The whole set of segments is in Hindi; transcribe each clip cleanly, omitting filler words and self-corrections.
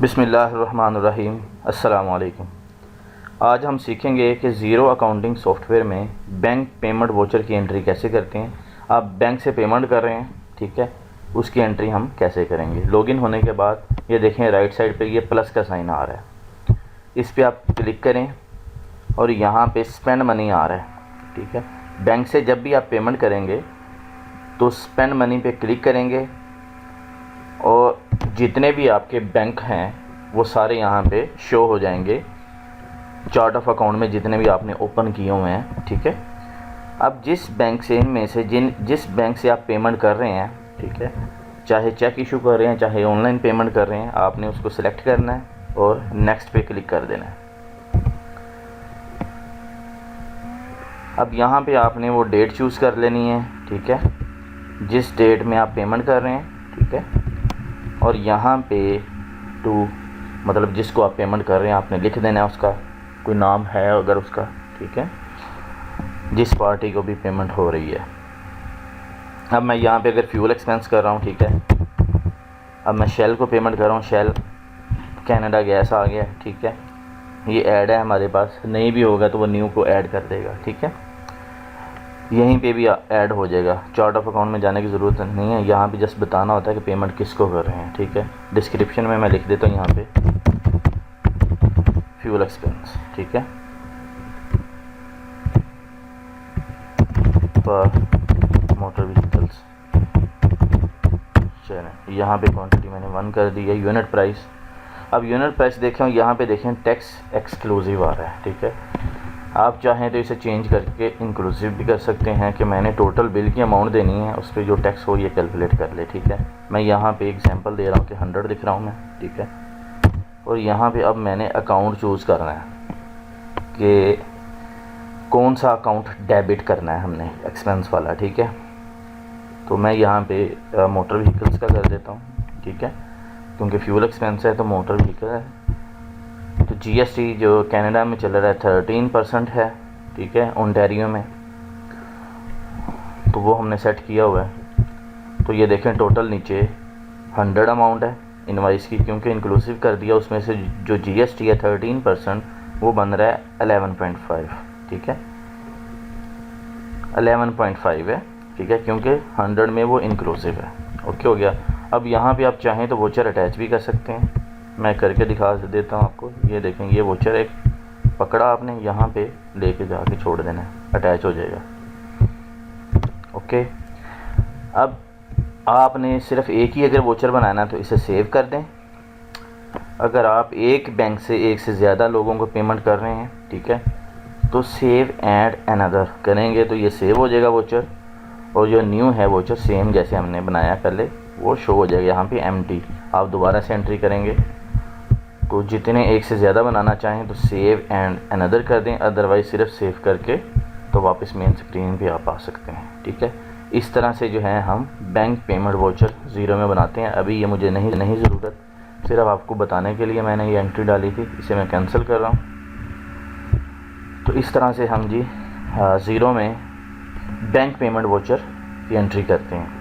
बिस्मिल्लाहिर्रहमानिर्रहीम। अस्सलामु अलैकुम। आज हम सीखेंगे कि ज़ीरो अकाउंटिंग सॉफ्टवेयर में बैंक पेमेंट वोचर की एंट्री कैसे करते हैं। आप बैंक से पेमेंट कर रहे हैं, ठीक है, उसकी एंट्री हम कैसे करेंगे। लॉगिन होने के बाद ये देखें राइट साइड पे ये प्लस का साइन आ रहा है, इस पर आप क्लिक करें और यहाँ पे स्पेंड मनी आ रहा है, ठीक है। बैंक से जब भी आप पेमेंट करेंगे तो स्पेंड मनी पे क्लिक करेंगे और जितने भी आपके बैंक हैं वो सारे यहाँ पे शो हो जाएंगे चार्ट ऑफ अकाउंट में, जितने भी आपने ओपन किए हुए हैं, ठीक है। अब जिस बैंक से इनमें से जिस बैंक से आप पेमेंट कर रहे हैं, ठीक है, चाहे चेक इशू कर रहे हैं चाहे ऑनलाइन पेमेंट कर रहे हैं, आपने उसको सिलेक्ट करना है और नेक्स्ट पे क्लिक कर देना है। अब यहाँ पे आपने वो डेट चूज़ कर लेनी है, ठीक है, जिस डेट में आप पेमेंट कर रहे हैं, ठीक है। और यहाँ पे टू मतलब जिसको आप पेमेंट कर रहे हैं आपने लिख देना है, उसका कोई नाम है अगर उसका, ठीक है, जिस पार्टी को भी पेमेंट हो रही है। अब मैं यहाँ पे अगर फ्यूल एक्सपेंस कर रहा हूँ, ठीक है, अब मैं शेल को पेमेंट कर रहा हूँ, शेल कैनेडा गैस आ गया, ठीक है, ये ऐड है हमारे पास, नहीं भी होगा तो वो न्यू को ऐड कर देगा, ठीक है, यहीं पे भी ऐड हो जाएगा। चार्ट ऑफ अकाउंट में जाने की ज़रूरत नहीं है, यहाँ पे जस्ट बताना होता है कि पेमेंट किसको कर रहे हैं, ठीक है। डिस्क्रिप्शन में मैं लिख देता हूँ यहाँ पे फ्यूल एक्सपेंस, ठीक है, फॉर मोटर व्हीकल्स। चलें, यहाँ पे क्वांटिटी मैंने 1 कर दी है। यूनिट प्राइस, अब यूनिट प्राइस देखें, यहाँ पे देखें टैक्स एक्सक्लूसिव आ रहा है, ठीक है। आप चाहें तो इसे चेंज करके इंक्लूसिव भी कर सकते हैं कि मैंने टोटल बिल की अमाउंट देनी है, उस पर जो टैक्स हो ये कैलकुलेट कर ले, ठीक है। मैं यहाँ पे एग्जांपल दे रहा हूँ कि 100 दिख रहा हूँ मैं, ठीक है। और यहाँ पे अब मैंने अकाउंट चूज़ करना है कि कौन सा अकाउंट डेबिट करना है हमने, एक्सपेंस वाला, ठीक है। तो मैं यहाँ पे मोटर व्हीकल्स का कर देता हूँ, ठीक है, क्योंकि फ्यूल एक्सपेंस है तो मोटर व्हीकल है। तो जीएसटी जो कनाडा में चल रहा है 13% है, ठीक है, ओंटारियो में, तो वो हमने सेट किया हुआ है। तो ये देखें टोटल नीचे 100 अमाउंट है इनवाइस की, क्योंकि इंक्लूसिव कर दिया, उसमें से जो जीएसटी है 13% वो बन रहा है 11.5, ठीक है, 11.5 है, ठीक है, क्योंकि 100 में वो इंक्लूसिव है। ओके हो गया। अब यहाँ पे आप चाहें तो वोचर अटैच भी कर सकते हैं, मैं करके दिखा देता हूँ आपको। ये देखें, ये वोचर एक पकड़ा आपने, यहाँ पे लेके जाके छोड़ देना है, अटैच हो जाएगा। ओके, अब आपने सिर्फ एक ही अगर वोचर बनाना है तो इसे सेव कर दें। अगर आप एक बैंक से एक से ज़्यादा लोगों को पेमेंट कर रहे हैं, ठीक है, तो सेव एंड अनदर करेंगे तो ये सेव हो जाएगा वोचर, और जो न्यू है वोचर सेम जैसे हमने बनाया पहले वो शो हो जाएगा यहाँ पे एम्प्टी। आप दोबारा से एंट्री करेंगे तो जितने एक से ज़्यादा बनाना चाहें तो सेव एंड अनदर कर दें, अदरवाइज़ सिर्फ सेव करके तो वापस मेन स्क्रीन पे आप आ सकते हैं, ठीक है। इस तरह से जो है हम बैंक पेमेंट वोचर ज़ीरो में बनाते हैं। अभी ये मुझे नहीं ज़रूरत, सिर्फ आपको बताने के लिए मैंने ये एंट्री डाली थी, इसे मैं कैंसिल कर रहा हूँ। तो इस तरह से हम जी ज़ीरो में बैंक पेमेंट वोचर की एंट्री करते हैं।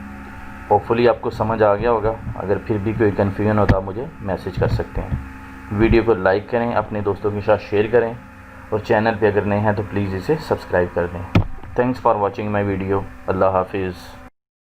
होपफुली आपको समझ आ गया होगा। अगर फिर भी कोई कन्फ्यूजन होता मुझे मैसेज कर सकते हैं। वीडियो को लाइक करें, अपने दोस्तों के साथ शेयर करें, और चैनल पे अगर नए हैं तो प्लीज़ इसे सब्सक्राइब कर दें। Thanks for watching my video. Allah हाफिज़।